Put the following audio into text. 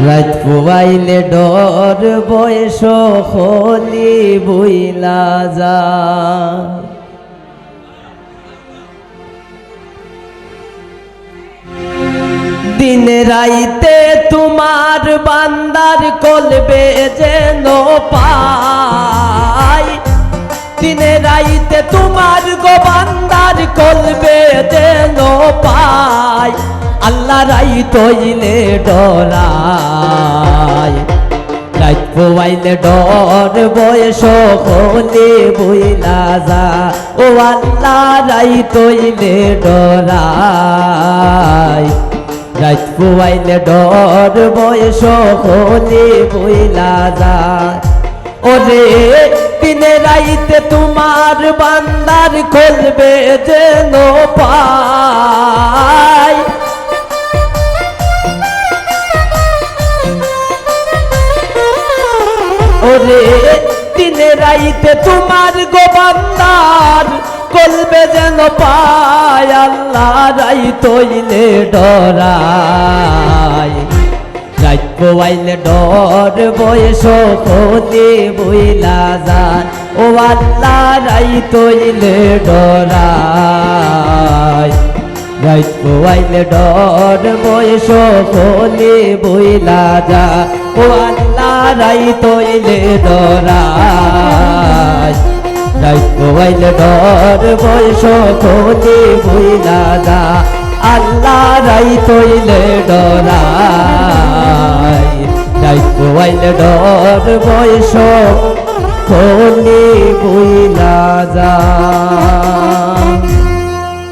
রাত পুয়াইলে ডর বয়স হলি বইলা যায়। দিন রাইতে তোমার বান্দার কলবে যেন পাই, দিনে রাইতে তোমার গো বান্দার কলবে যেন পাই। আল্লাহ রাই তৈলে ডরাই, রাত পোয়াইলে ডর বয়স হলে বইলা যা। ও আল্লাহ রাই তৈলে ডরাই, রাত পোয়াইলে ডর বয়স হলে বইলা যা। ওরে দিনে রাইতে তোমার বান্দার কলবে যেন পাই, ওরে দিনে রাইতে তোমার গো বান্দার কলবে যেন পাই। আল্লাহ রাই তৈলে ডরাই, রাত পোয়াইলে ডর বয়স হলে বইলা যায়। ও আল্লাহ রাই তৈলে ডরাই, রাত পোয়াইলে ডর বয়স হলে বইলা যায়। ও আল্লাহ রাই তৈলে ডরাই, রাত পোয়াইলে ডর বয়স হলে বইলা যায়। আল্লাহ রাই তৈলে ডরাই, রাত পোয়াইলে ডর বয়স হলে বইলা যায়।